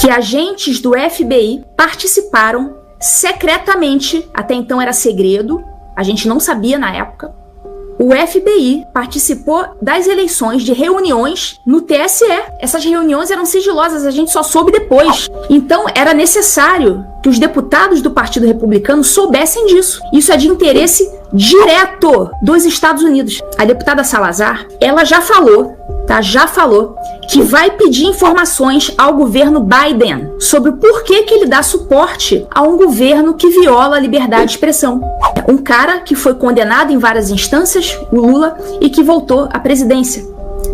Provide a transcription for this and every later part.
que agentes do FBI participaram secretamente, até então era segredo, a gente não sabia na época. O FBI participou das eleições de reuniões no TSE. Essas reuniões eram sigilosas, a gente só soube depois. Então era necessário que os deputados do Partido Republicano soubessem disso. Isso é de interesse direto dos Estados Unidos. A deputada Salazar, ela já falou que vai pedir informações ao governo Biden sobre o porquê que ele dá suporte a um governo que viola a liberdade de expressão. Um cara que foi condenado em várias instâncias, o Lula, e que voltou à presidência.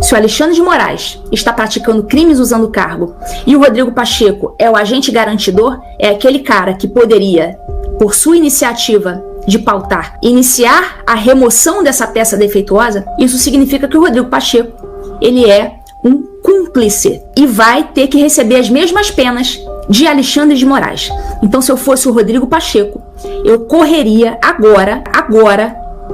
Se o Alexandre de Moraes está praticando crimes usando o cargo e o Rodrigo Pacheco é o agente garantidor, é aquele cara que poderia, por sua iniciativa de pautar, iniciar a remoção dessa peça defeituosa, isso significa que o Rodrigo Pacheco ele é um cúmplice e vai ter que receber as mesmas penas de Alexandre de Moraes. Então, se eu fosse o Rodrigo Pacheco, eu correria agora,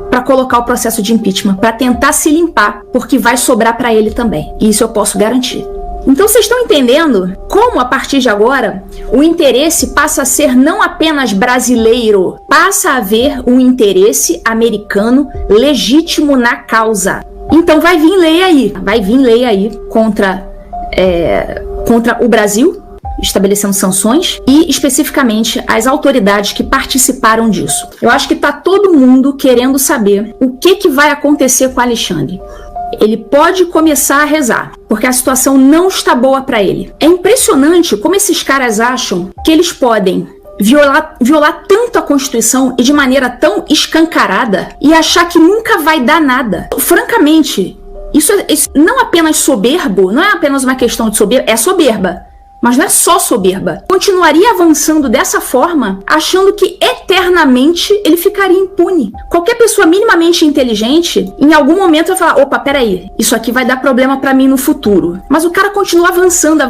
para colocar o processo de impeachment, para tentar se limpar, porque vai sobrar para ele também. E isso eu posso garantir. Então, vocês estão entendendo como, a partir de agora, o interesse passa a ser não apenas brasileiro, passa a haver um interesse americano legítimo na causa. Então vai vir lei aí contra o Brasil, estabelecendo sanções e especificamente as autoridades que participaram disso. Eu acho que está todo mundo querendo saber o que vai acontecer com o Alexandre. Ele pode começar a rezar, porque a situação não está boa para ele. É impressionante como esses caras acham que eles podem violar tanto a Constituição e de maneira tão escancarada e achar que nunca vai dar nada. Francamente, isso não apenas soberbo, não é apenas uma questão de soberba, é soberba. Mas não é só soberba. Continuaria avançando dessa forma, achando que eternamente ele ficaria impune. Qualquer pessoa minimamente inteligente, em algum momento vai falar, opa, peraí, isso aqui vai dar problema pra mim no futuro. Mas o cara continua avançando.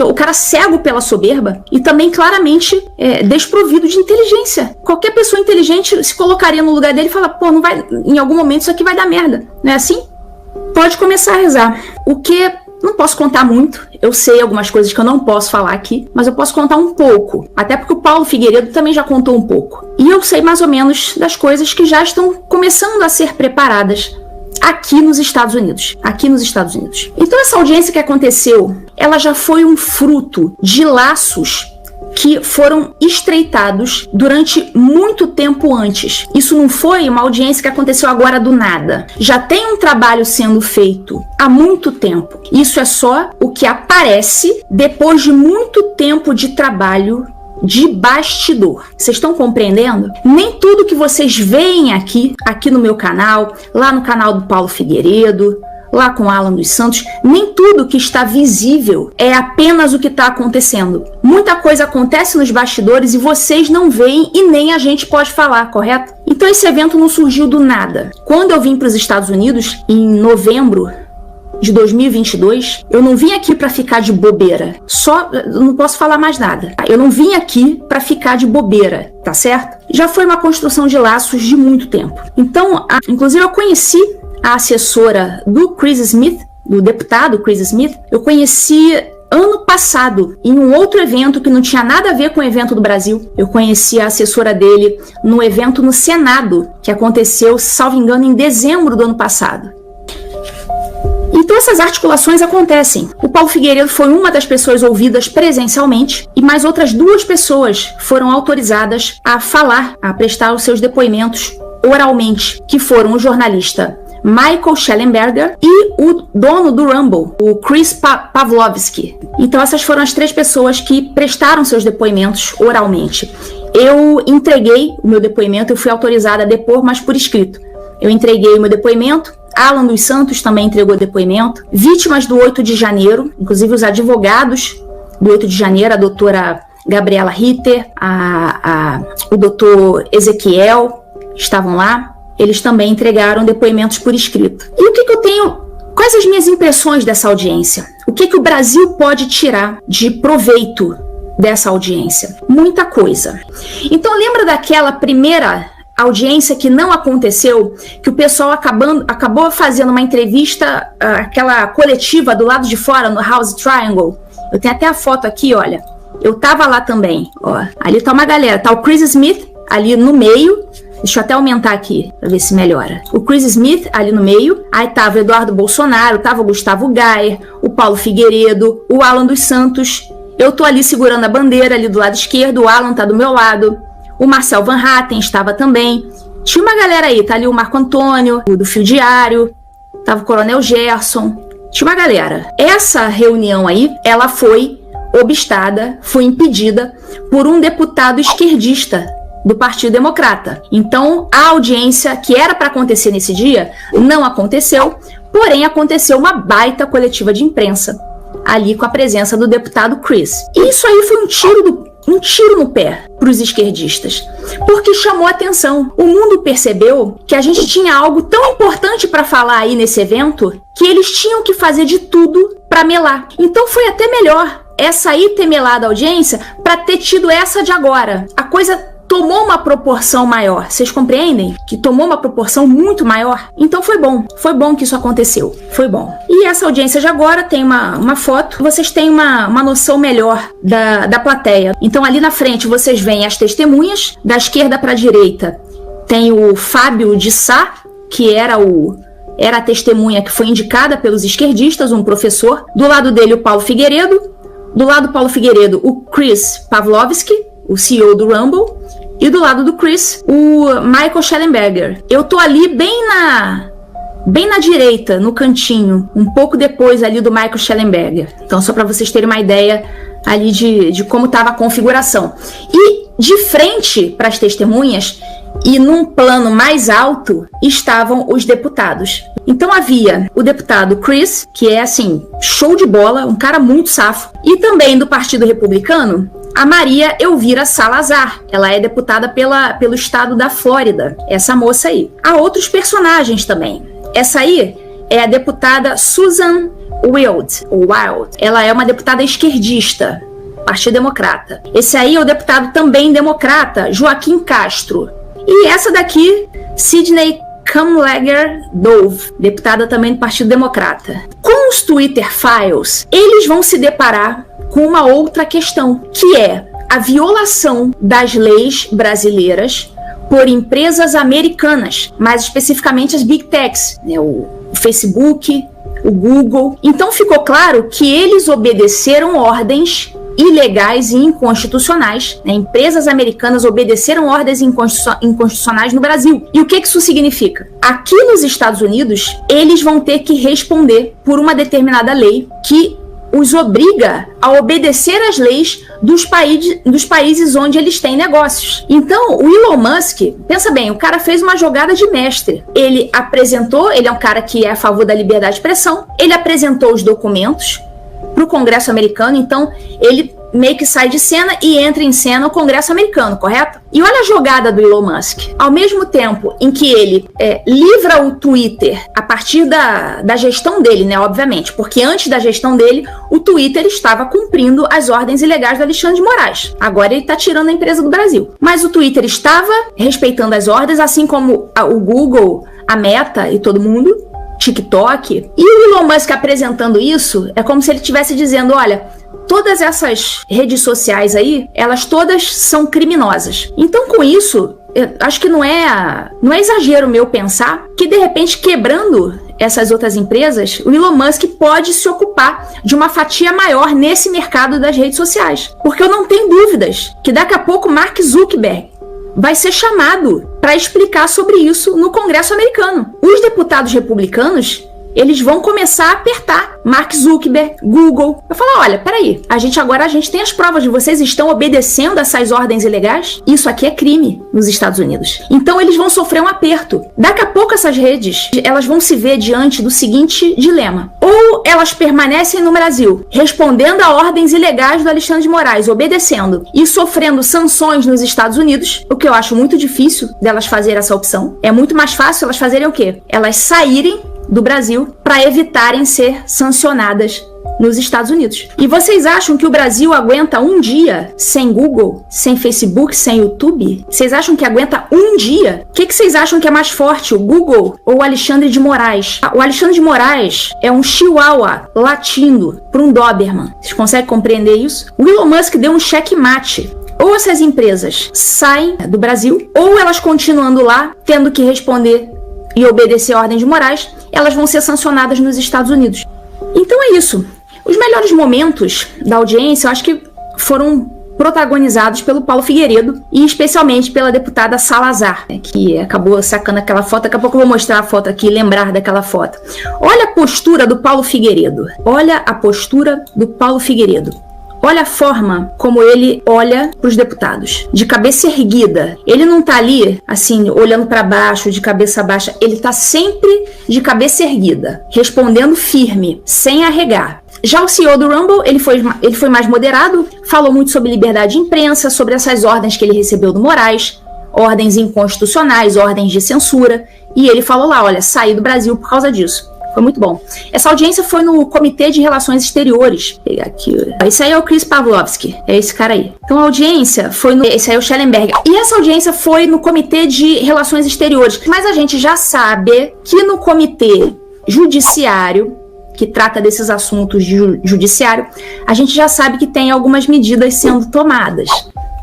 O cara cego pela soberba e também claramente desprovido de inteligência. Qualquer pessoa inteligente se colocaria no lugar dele e fala, pô, não vai, em algum momento isso aqui vai dar merda. Não é assim? Pode começar a rezar. O que não posso contar muito, eu sei algumas coisas que eu não posso falar aqui, mas eu posso contar um pouco, até porque o Paulo Figueiredo também já contou um pouco. E eu sei mais ou menos das coisas que já estão começando a ser preparadas aqui nos Estados Unidos. Então essa audiência que aconteceu, ela já foi um fruto de laços que foram estreitados durante muito tempo antes. Isso não foi uma audiência que aconteceu agora do nada. Já tem um trabalho sendo feito há muito tempo. Isso é só o que aparece depois de muito tempo de trabalho de bastidor. Vocês estão compreendendo? Nem tudo que vocês veem aqui no meu canal, lá no canal do Paulo Figueiredo, lá com Alan dos Santos, nem tudo que está visível é apenas o que está acontecendo. Muita coisa acontece nos bastidores e vocês não veem e nem a gente pode falar, correto? Então esse evento não surgiu do nada. Quando eu vim para os Estados Unidos, em novembro de 2022, eu não vim aqui para ficar de bobeira. Não posso falar mais nada. Eu não vim aqui para ficar de bobeira, tá certo? Já foi uma construção de laços de muito tempo. Então, inclusive eu conheci a assessora do Chris Smith, do deputado Chris Smith, eu conheci ano passado, em um outro evento que não tinha nada a ver com o evento do Brasil. Eu conheci a assessora dele no evento no Senado, que aconteceu, salvo engano, em dezembro do ano passado. Então essas articulações acontecem. O Paulo Figueiredo foi uma das pessoas ouvidas presencialmente e mais outras 2 pessoas foram autorizadas a falar, a prestar os seus depoimentos oralmente, que foram o jornalista Michael Shellenberger e o dono do Rumble, o Chris Pavlovski. Então essas foram as 3 pessoas que prestaram seus depoimentos oralmente. Eu entreguei o meu depoimento, eu fui autorizada a depor, mas por escrito. Eu entreguei o meu depoimento, Alan dos Santos também entregou depoimento, vítimas do 8 de janeiro, inclusive os advogados do 8 de janeiro, a doutora Gabriela Ritter, o doutor Ezequiel, estavam lá. Eles também entregaram depoimentos por escrito. E o que eu tenho? Quais as minhas impressões dessa audiência? O que o Brasil pode tirar de proveito dessa audiência? Muita coisa. Então lembra daquela primeira audiência que não aconteceu, que o pessoal acabou fazendo uma entrevista, aquela coletiva do lado de fora, no House Triangle, Eu tenho até a foto aqui, olha. Eu tava lá também, ó. Ali tá uma galera. Tá o Chris Smith ali no meio. Deixa eu até aumentar aqui, pra ver se melhora. O Chris Smith ali no meio. Aí tava o Eduardo Bolsonaro, tava o Gustavo Gayer, o Paulo Figueiredo, o Alan dos Santos. Eu tô ali segurando a bandeira ali do lado esquerdo. O Alan tá do meu lado. O Marcel Van Hatten estava também. Tinha uma galera aí. Tá ali o Marco Antônio, do Fio Diário. Tava o Coronel Gerson. Tinha uma galera. Essa reunião aí, ela foi obstada, foi impedida por um deputado esquerdista do Partido Democrata. Então, a audiência que era para acontecer nesse dia não aconteceu, porém aconteceu uma baita coletiva de imprensa ali com a presença do deputado Chris. E isso aí foi um tiro no pé para os esquerdistas, porque chamou a atenção. O mundo percebeu que a gente tinha algo tão importante para falar aí nesse evento que eles tinham que fazer de tudo para melar. Então foi até melhor essa aí ter melado a audiência para ter tido essa de agora. A coisa tomou uma proporção maior. Vocês compreendem? Que tomou uma proporção muito maior. Então foi bom que isso aconteceu. Foi bom. E essa audiência de agora tem uma foto. Vocês têm uma noção melhor da plateia. Então ali na frente vocês veem as testemunhas. Da esquerda para a direita tem o Fábio de Sá, que era a testemunha que foi indicada pelos esquerdistas, um professor. Do lado dele o Paulo Figueiredo. Do lado do Paulo Figueiredo o Chris Pavlovski, o CEO do Rumble. E do lado do Chris, o Michael Shellenberger. Eu tô ali bem na direita, no cantinho, um pouco depois ali do Michael Shellenberger. Então, só para vocês terem uma ideia ali de como estava a configuração. E de frente para as testemunhas, e num plano mais alto, estavam os deputados. Então havia o deputado Chris, que é assim, show de bola, um cara muito safo. E também do Partido Republicano, a Maria Elvira Salazar. Ela é deputada pelo estado da Flórida, essa moça aí. Há outros personagens também. Essa aí é a deputada Susan Wild. Ela é uma deputada esquerdista, Partido Democrata. Esse aí é o deputado também democrata, Joaquim Castro. E essa daqui, Sidney Kamlager Dove, deputada também do Partido Democrata. Com os Twitter Files, eles vão se deparar com uma outra questão, que é a violação das leis brasileiras por empresas americanas, mais especificamente as Big Techs, né, o Facebook, o Google. Então ficou claro que eles obedeceram ordens ilegais e inconstitucionais, né? Empresas americanas obedeceram ordens inconstitucionais no Brasil. E o que isso significa? Aqui nos Estados Unidos, eles vão ter que responder por uma determinada lei que os obriga a obedecer às leis dos países onde eles têm negócios. Então, o Elon Musk, pensa bem, o cara fez uma jogada de mestre. Ele é um cara que é a favor da liberdade de expressão, ele apresentou os documentos para o Congresso americano, então ele meio que sai de cena e entra em cena o Congresso americano, correto? E olha a jogada do Elon Musk. Ao mesmo tempo em que ele livra o Twitter a partir da gestão dele, né, obviamente, porque antes da gestão dele, o Twitter estava cumprindo as ordens ilegais do Alexandre de Moraes. Agora ele está tirando a empresa do Brasil. Mas o Twitter estava respeitando as ordens, assim como o Google, a Meta e todo mundo, TikTok. E o Elon Musk apresentando isso, é como se ele estivesse dizendo, olha, todas essas redes sociais aí, elas todas são criminosas. Então, com isso, eu acho que não é exagero meu pensar que, de repente, quebrando essas outras empresas, o Elon Musk pode se ocupar de uma fatia maior nesse mercado das redes sociais. Porque eu não tenho dúvidas que daqui a pouco Mark Zuckerberg vai ser chamado para explicar sobre isso no Congresso americano. Os deputados republicanos, eles vão começar a apertar Mark Zuckerberg, Google. Vai falar, olha, peraí, a gente tem as provas de vocês estão obedecendo essas ordens ilegais? Isso aqui é crime nos Estados Unidos. Então eles vão sofrer um aperto. Daqui a pouco essas redes, elas vão se ver diante do seguinte dilema. Ou elas permanecem no Brasil, respondendo a ordens ilegais do Alexandre de Moraes, obedecendo e sofrendo sanções nos Estados Unidos, o que eu acho muito difícil delas fazerem essa opção. É muito mais fácil elas fazerem o quê? Elas saírem do Brasil para evitarem ser sancionadas nos Estados Unidos. E vocês acham que o Brasil aguenta um dia sem Google, sem Facebook, sem YouTube? Vocês acham que aguenta um dia? O que vocês acham que é mais forte, o Google ou o Alexandre de Moraes? O Alexandre de Moraes é um chihuahua latindo para um Doberman. Vocês conseguem compreender isso? O Elon Musk deu um checkmate. Ou essas empresas saem do Brasil, ou elas continuando lá, tendo que responder e obedecer a ordem de Moraes, elas vão ser sancionadas nos Estados Unidos. Então é isso. Os melhores momentos da audiência, eu acho que foram protagonizados pelo Paulo Figueiredo e especialmente pela deputada Salazar, que acabou sacando aquela foto. Daqui a pouco eu vou mostrar a foto aqui e lembrar daquela foto. Olha a postura do Paulo Figueiredo. Olha a postura do Paulo Figueiredo. Olha a forma como ele olha para os deputados, de cabeça erguida. Ele não tá ali, assim, olhando para baixo, de cabeça baixa. Ele tá sempre de cabeça erguida, respondendo firme, sem arregar. Já o CEO do Rumble, ele foi mais moderado, falou muito sobre liberdade de imprensa, sobre essas ordens que ele recebeu do Moraes, ordens inconstitucionais, ordens de censura, e ele falou lá, olha, saí do Brasil por causa disso. Foi muito bom. Essa audiência foi no Comitê de Relações Exteriores. Vou pegar aqui. Esse aí é o Chris Pavlovski. É esse cara aí. Então a audiência foi no... Esse aí é o Schellenberg. E essa audiência foi no Comitê de Relações Exteriores. Mas a gente já sabe que no Comitê Judiciário, que trata desses assuntos de judiciário, a gente já sabe que tem algumas medidas sendo tomadas.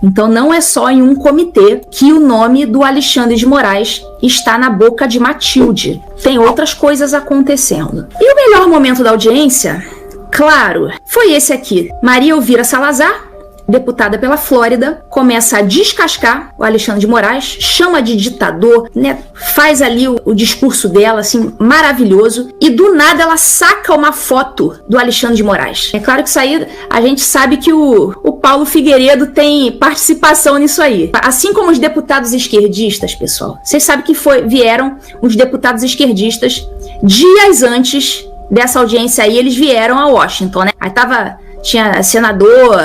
Então não é só em um comitê que o nome do Alexandre de Moraes está na boca de Matilde. Tem outras coisas acontecendo. E o melhor momento da audiência, claro, foi esse aqui. Maria Elvira Salazar, deputada pela Flórida, começa a descascar o Alexandre de Moraes, chama de ditador, né? Faz ali o discurso dela, assim, maravilhoso, e do nada ela saca uma foto do Alexandre de Moraes. É claro que isso aí, a gente sabe que o Paulo Figueiredo tem participação nisso aí. Assim como os deputados esquerdistas, pessoal. Vocês sabem que vieram os deputados esquerdistas dias antes dessa audiência aí, eles vieram a Washington, né? Aí tinha senador,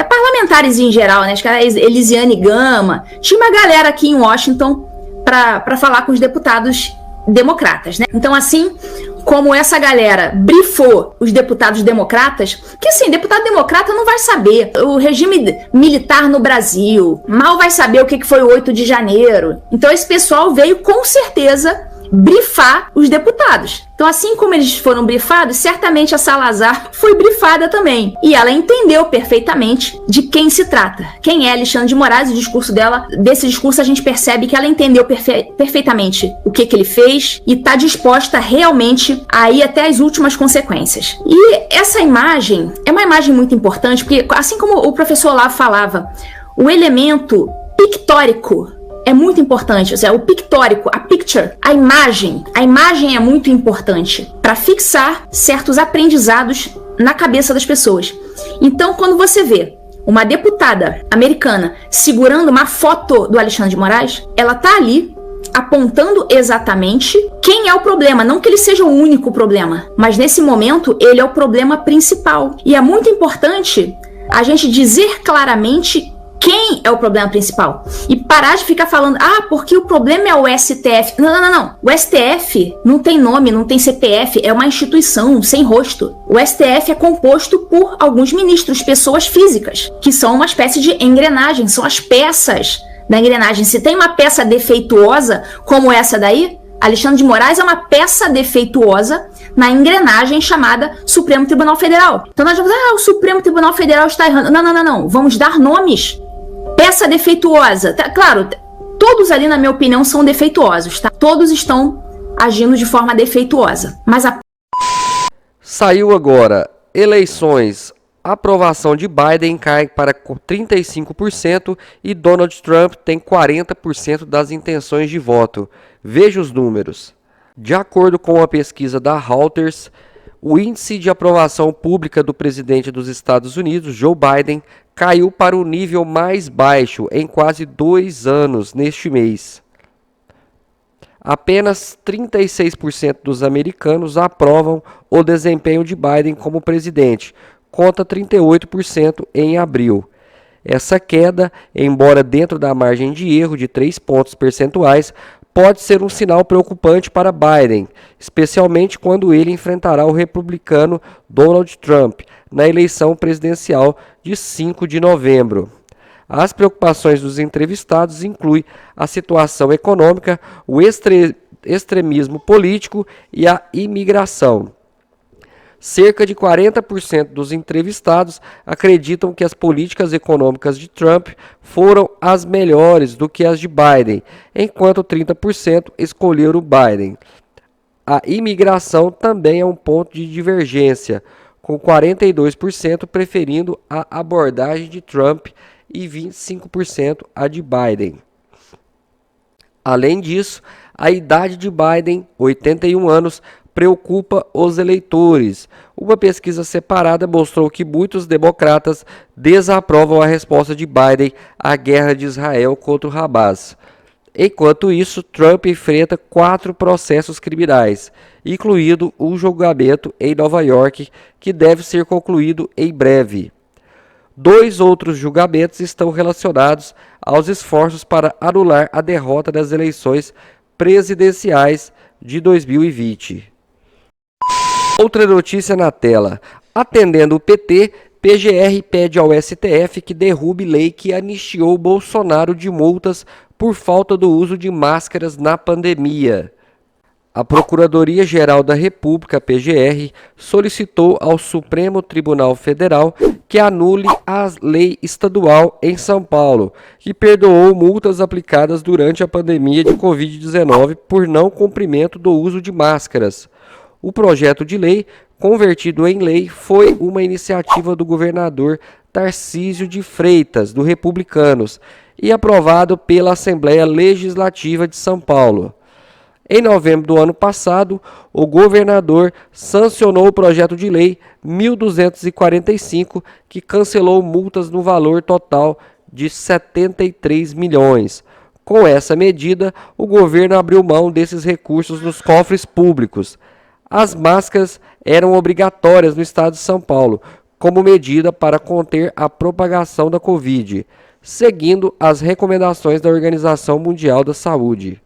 parlamentares em geral, né? Acho que era Elisiane Gama. Tinha uma galera aqui em Washington para falar com os deputados democratas, né? Então, assim como essa galera brifou os deputados democratas, que assim, deputado democrata não vai saber o regime militar no Brasil, mal vai saber o que foi o 8 de janeiro. Então, esse pessoal veio com certeza brifar os deputados. Então, assim como eles foram brifados, certamente a Salazar foi brifada também. E ela entendeu perfeitamente de quem se trata. Quem é Alexandre de Moraes, o discurso dela, desse discurso a gente percebe que ela entendeu perfeitamente o que ele fez e está disposta realmente a ir até as últimas consequências. E essa imagem é uma imagem muito importante, porque assim como o professor lá falava, o elemento pictórico é muito importante, ou seja, o pictórico, a picture, a imagem é muito importante para fixar certos aprendizados na cabeça das pessoas. Então, quando você vê uma deputada americana segurando uma foto do Alexandre de Moraes, ela tá ali apontando exatamente quem é o problema, não que ele seja o único problema, mas nesse momento ele é o problema principal. E é muito importante a gente dizer claramente quem é o problema principal. E parar de ficar falando, porque o problema é o STF. Não. O STF não tem nome, não tem CPF, é uma instituição sem rosto. O STF é composto por alguns ministros, pessoas físicas, que são uma espécie de engrenagem, são as peças da engrenagem. Se tem uma peça defeituosa, como essa daí, Alexandre de Moraes é uma peça defeituosa na engrenagem chamada Supremo Tribunal Federal. Então nós vamos o Supremo Tribunal Federal está errando. Não. Vamos dar nomes. Peça defeituosa. Claro, todos ali, na minha opinião, são defeituosos, tá? Todos estão agindo de forma defeituosa. Mas Saiu agora, eleições, aprovação de Biden cai para 35% e Donald Trump tem 40% das intenções de voto. Veja os números. De acordo com a pesquisa da Reuters, o índice de aprovação pública do presidente dos Estados Unidos, Joe Biden, caiu para o nível mais baixo em quase 2 anos neste mês. Apenas 36% dos americanos aprovam o desempenho de Biden como presidente, contra 38% em abril. Essa queda, embora dentro da margem de erro de 3 pontos percentuais, pode ser um sinal preocupante para Biden, especialmente quando ele enfrentará o republicano Donald Trump na eleição presidencial de 5 de novembro. As preocupações dos entrevistados incluem a situação econômica, o extremismo político e a imigração. Cerca de 40% dos entrevistados acreditam que as políticas econômicas de Trump foram as melhores do que as de Biden, enquanto 30% escolheram Biden. A imigração também é um ponto de divergência, com 42% preferindo a abordagem de Trump e 25% a de Biden. Além disso, a idade de Biden, 81 anos, preocupa os eleitores. Uma pesquisa separada mostrou que muitos democratas desaprovam a resposta de Biden à guerra de Israel contra o Hamas. Enquanto isso, Trump enfrenta 4 processos criminais, incluindo um julgamento em Nova York que deve ser concluído em breve. 2 outros julgamentos estão relacionados aos esforços para anular a derrota das eleições presidenciais de 2020. Outra notícia na tela. Atendendo o PT, PGR pede ao STF que derrube lei que anistiou Bolsonaro de multas por falta do uso de máscaras na pandemia. A Procuradoria-Geral da República, PGR, solicitou ao Supremo Tribunal Federal que anule a lei estadual em São Paulo, que perdoou multas aplicadas durante a pandemia de Covid-19 por não cumprimento do uso de máscaras. O projeto de lei, convertido em lei, foi uma iniciativa do governador Tarcísio de Freitas, do Republicanos, e aprovado pela Assembleia Legislativa de São Paulo. Em novembro do ano passado, o governador sancionou o projeto de lei 1245, que cancelou multas no valor total de 73 milhões. Com essa medida, o governo abriu mão desses recursos nos cofres públicos. As máscaras eram obrigatórias no estado de São Paulo, como medida para conter a propagação da Covid, seguindo as recomendações da Organização Mundial da Saúde.